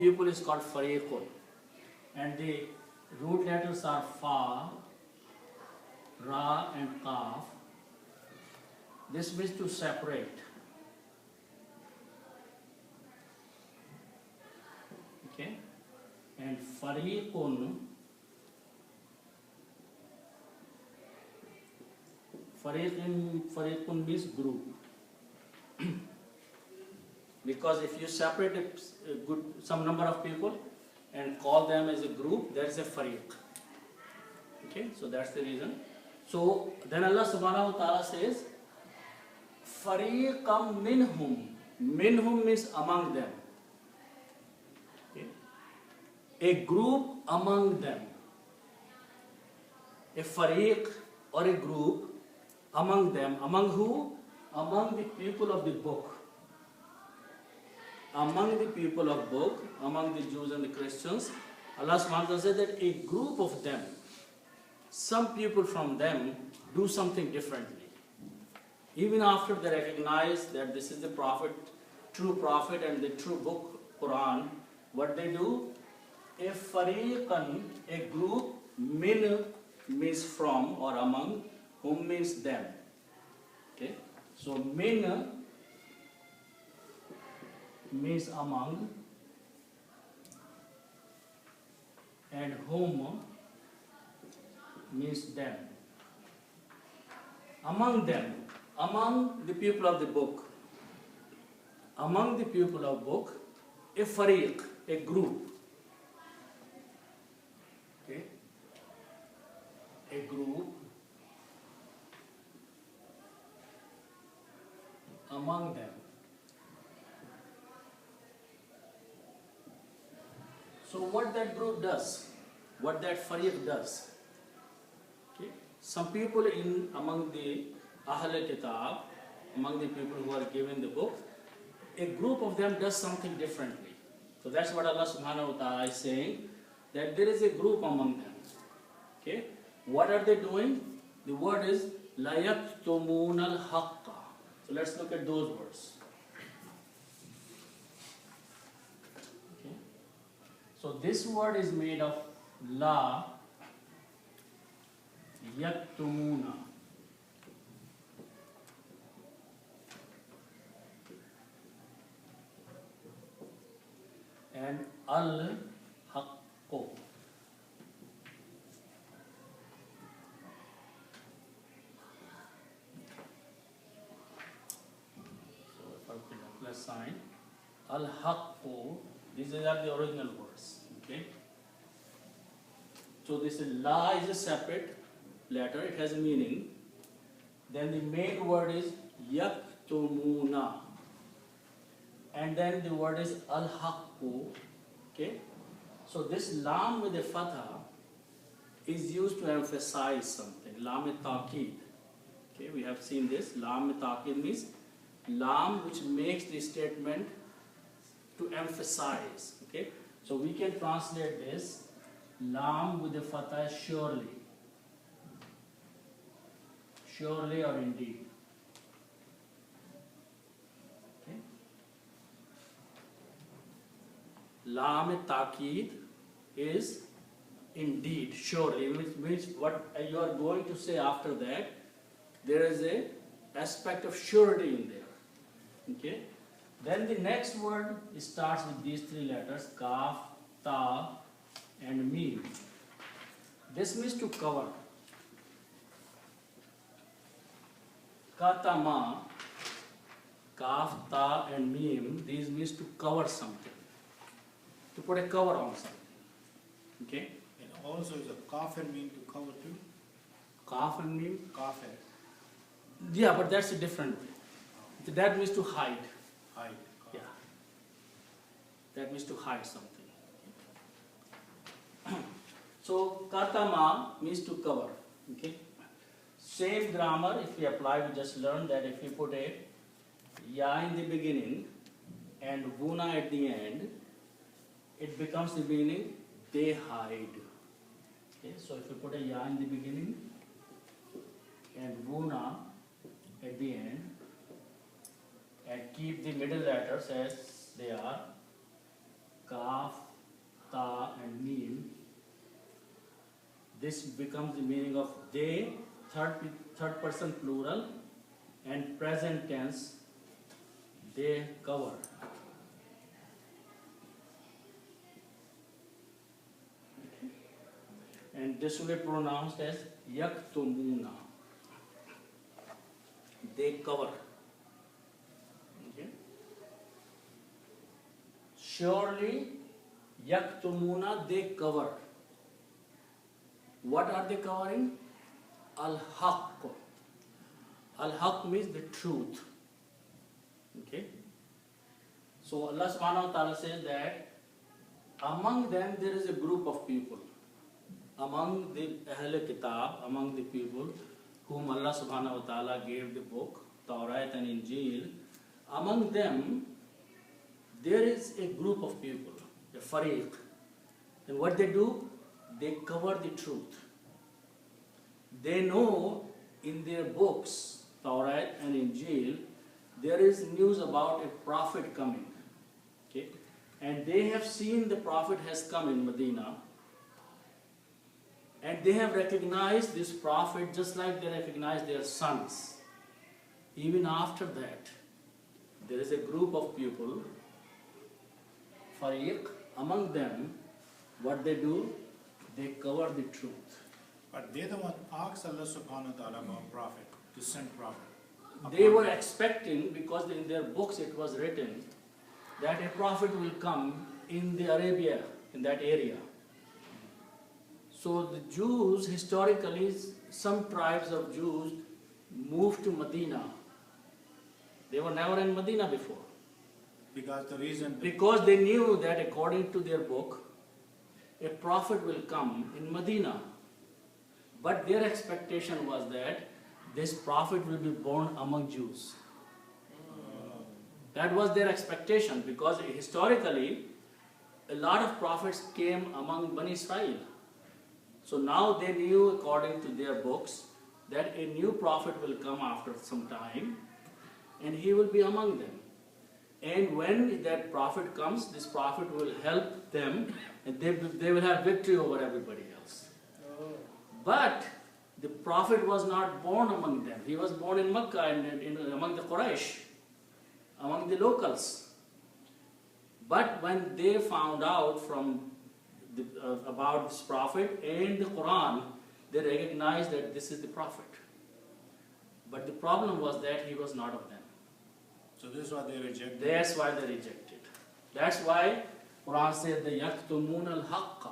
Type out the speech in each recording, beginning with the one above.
People is called fariqun, and the root letters are fa, ra and qaf. This means to separate. Okay, and fariqun means group. Because if you separate some number of people and call them as a group, that is a fariq. Okay, so that's the reason. So then Allah subhanahu wa ta'ala says, fariqam minhum. Minhum means among them. Okay. A group among them. A fariq or a group among them. Among who? Among the people of the book. Among the people of book, among the Jews and the Christians, Allah subhanahu wa ta'ala said that a group of them, some people from them do something differently. Even after they recognize that this is the prophet, true prophet and the true book, Quran, what they do? A fariqan, a group, min means from or among, whom means them. Okay, so min means among, and whom means them. Among them, among the people of the book, among the people of book, a fariq, a group. Okay, a group among them. So what that group does, what that fariq does, okay? Some people among the Ahl Kitab, among the people who are given the book, a group of them does something differently. So that's what Allah subhanahu wa ta'ala is saying, that there is a group among them. Okay? What are they doing? The word is la yaktumuna al-haqqa. So let's look at those words. So this word is made of la yaktumuna. And al-haqqu. So if I put a plus sign, al-haqqu, these are the original words. Okay. So this la is a separate letter, it has a meaning. Then the main word is yaktumuna. And then the word is al-haqqu. Okay. So this lam with a fatha is used to emphasize something. Lam taqid. Okay, we have seen this. Lam taqid means lam which makes the statement to emphasize. Okay. So we can translate this lam with the fatha surely. Surely or indeed. Okay. Lam taqid is indeed, surely, which means what you are going to say after that, there is a aspect of surety in there. Okay. Then the next word starts with these three letters, kaf, ta, and mim. This means to cover. Katama, kaf, ta, and mim, these means to cover something. To put a cover on something. Okay? And also is a kaf and mim to cover too? Kaf and mim? Kaf and. Yeah, but that's a different way. That means to hide. Hide. Yeah. That means to hide something. So, katama means to cover. Okay. Same grammar, if we apply, we just learned that if we put a ya in the beginning and guna at the end, it becomes the meaning they hide. Okay. So, if we put a ya in the beginning and guna at the end, and keep the middle letters as they are, kaf, ta and mim, this becomes the meaning of they, third person plural, and present tense, they cover. And this will be pronounced as yaktumuna. They cover. Okay. Surely, yaktumuna, they cover. What are they covering? Al-haqq. Al-haqq means the truth. Okay. So Allah subhanahu wa ta'ala says that among them there is a group of people. Among the Ahl Kitab, among the people whom Allah subhanahu wa ta'ala gave the book, Tawrat and Injil, among them there is a group of people, a fariq. And what they do? They cover the truth. They know in their books, Tawrat and Injil, there is news about a prophet coming. Okay? And they have seen the prophet has come in Medina. And they have recognized this prophet just like they recognize their sons. Even after that, there is a group of people, fariq, among them, what they do? They cover the truth. But they the one asked Allah subhanahu wa ta'ala about prophet, to send prophet. They were expecting, because in their books it was written, that a prophet will come in the Arabia, in that area. So the Jews, historically, some tribes of Jews moved to Medina. They were never in Medina before. Because they knew that according to their book, a prophet will come in Medina. But their expectation was that this prophet will be born among Jews. That was their expectation, because historically, a lot of prophets came among Bani Israel. So now they knew, according to their books, that a new prophet will come after some time, and he will be among them. And when that prophet comes, this prophet will help them, and they will have victory over everybody else. But the prophet was not born among them. He was born in Mecca and among the Quraysh, among the locals. But when they found out about this prophet and the Quran, they recognized that this is the prophet. But the problem was that he was not of them. So this is why they rejected. That's why they rejected. That's why Quran said the yaktumun al-haqqa.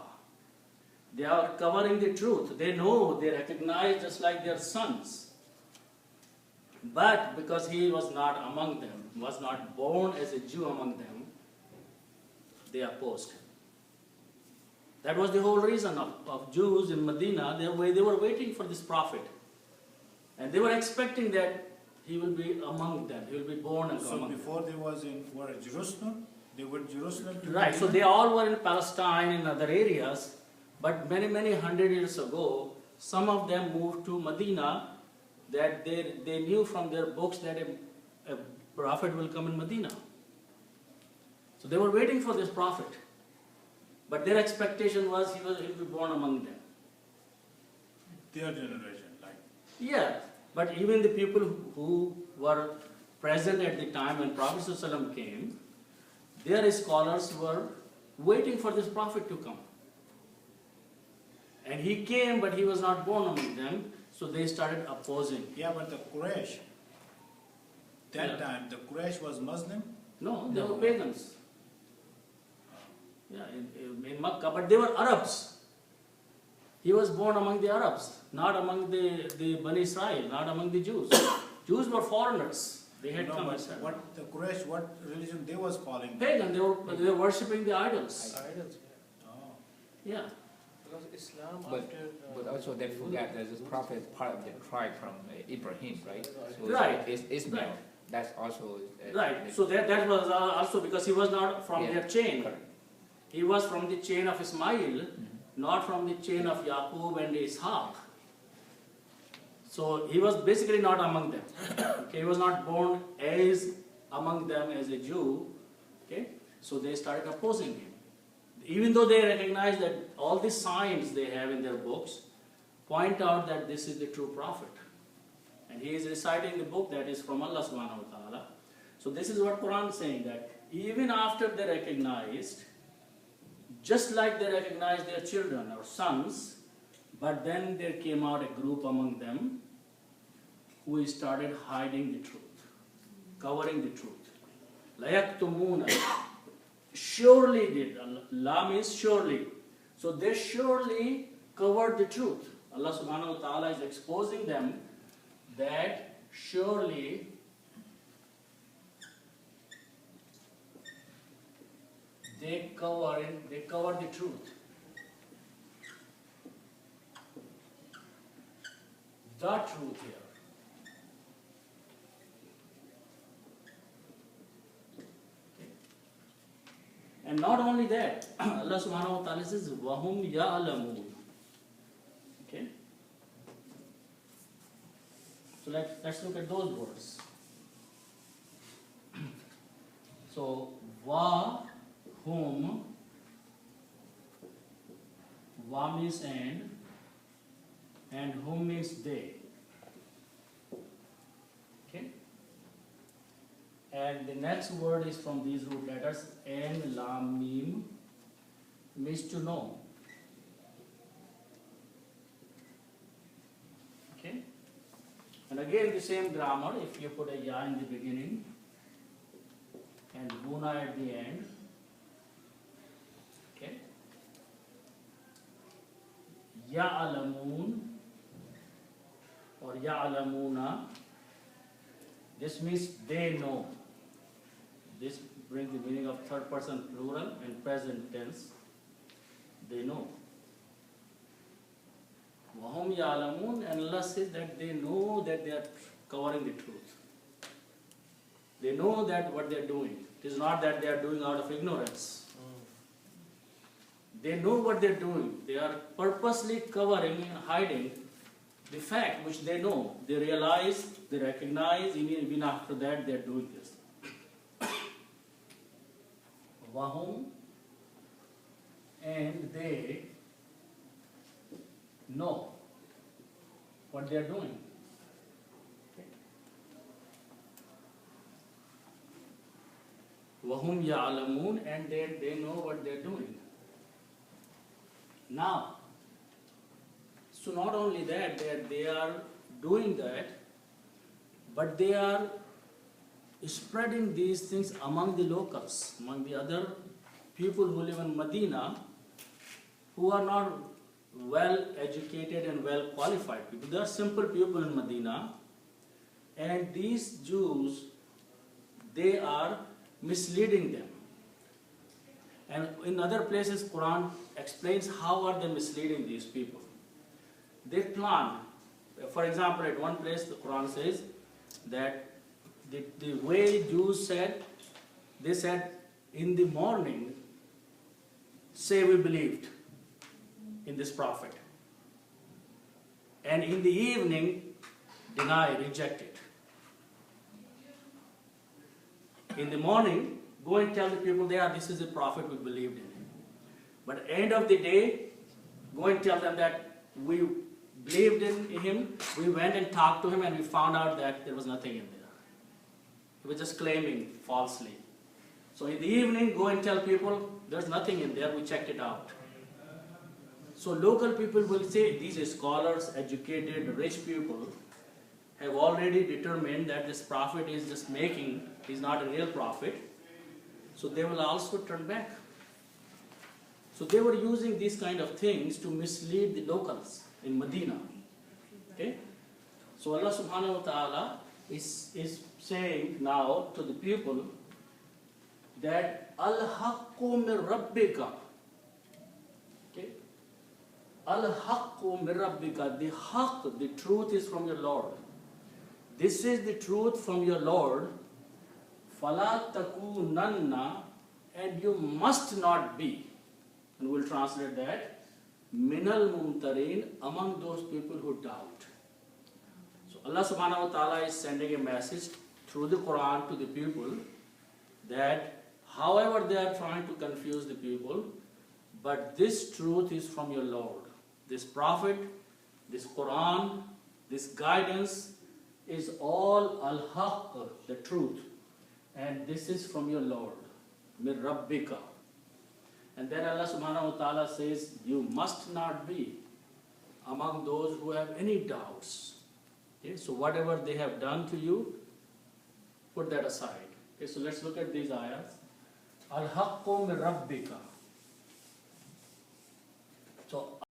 They are covering the truth. They know, they recognize just like their sons. But because he was not among them, was not born as a Jew among them, they opposed him. That was the whole reason of Jews in Medina. They were waiting for this prophet. And they were expecting that he will be among them. He will be born and among them. So before they were in Jerusalem, they were in Jerusalem. Right, so they all were in Palestine and other areas. But many, many hundred years ago, some of them moved to Medina, that they knew from their books that a prophet will come in Medina. So they were waiting for this prophet. But their expectation was he will be born among them. Their generation, like. Yeah, but even the people who were present at the time when Prophet ﷺ came, their scholars were waiting for this prophet to come. And he came, but he was not born among them, so they started opposing. Yeah, but the Quraysh, time, the Quraysh was Muslim? No, they were pagans. Yeah, in Makkah, but they were Arabs. He was born among the Arabs, not among the Bani Israel, not among the Jews. Jews were foreigners. They had come as what the Quraysh, what religion they was following? Pagan. They were worshipping the idols. Idols, Oh. Yeah. because Islam But, after. but also they forget that this prophet is part of the tribe from Ibrahim, right? So Right. It's Ismail. Right. That's also Right. So that was also because he was not from Yeah. their chain. Correct. He was from the chain of Ismail, not from the chain of Yaqub and Ishaq. So he was basically not among them. Okay, he was not born as among them as a Jew. Okay, so they started opposing him. even though they recognize that all the signs they have in their books point out that this is the true prophet. And he is reciting the book that is from Allah subhanahu wa ta'ala. So this is what Quran is saying, that even after they recognized, just like they recognized their children or sons, but then there came out a group among them who started hiding the truth, covering the truth. لَيَكْتُمُونَ surely did. La means surely. So they surely covered the truth. Allah subhanahu wa ta'ala is exposing them that surely they cover the truth. The truth here. And not only that, Allah subhanahu wa ta'ala says, وَهُمْ يَعْلَمُونَ. Okay? So let's look at those words. So, wa, whom, wa means and whom means they. Okay? And the next word is from these root letters, and, lam, mim, means to know. Okay? And again the same grammar, if you put a ya in the beginning and guna at the end. Okay? Ya'lamun or ya'lamuna, this means they know. This brings the meaning of third person plural and present tense. They know. Wahum ya'lamun, and Allah says that they know that they are covering the truth. They know that what they are doing. It is not that they are doing out of ignorance. They know what they are doing. They are purposely covering and hiding the fact which they know. They realize, they recognize, even after that they are doing this. Wahum, and they know what they are doing. Okay. Wahum ya'lamun, and they know what they are doing. Now, so not only that they are doing that, but they are spreading these things among the locals, among the other people who live in Medina, who are not well educated and well qualified people. They are simple people in Medina, and these Jews, they are misleading them. And in other places, Quran explains how are they misleading these people. They plan. For example, at one place the Quran says that the way Jews said, they said in the morning, say we believed in this prophet. And in the evening, deny, reject it. In the morning, go and tell the people there, this is a prophet, we believed in him. But at the end of the day, go and tell them that we believed in him, we went and talked to him, and we found out that there was nothing in there. He was just claiming falsely. So in the evening, go and tell people, there's nothing in there, we checked it out. So local people will say, these scholars, educated, rich people, have already determined that this prophet is just making, he's not a real prophet. So they will also turn back. So they were using these kind of things to mislead the locals in Medina. Okay? So Allah subhanahu wa ta'ala is saying now to the people that al-haqqu min rabbika. Okay? Al-haqqu min rabbika. The haqq, the truth is from your Lord. This is the truth from your Lord. Fala takunanna, and you must not be. And we'll translate that. Minal mumtarin, among those people who doubt. So Allah subhanahu wa ta'ala is sending a message through the Quran to the people that however they are trying to confuse the people, but this truth is from your Lord. This Prophet, this Quran, this guidance is all al-haq, the truth. And this is from your Lord, min rabbika. And then Allah subhanahu wa ta'ala says, you must not be among those who have any doubts. Okay, so whatever they have done to you, put that aside. Okay, so let's look at these ayahs. Al-haqqu min rabbika.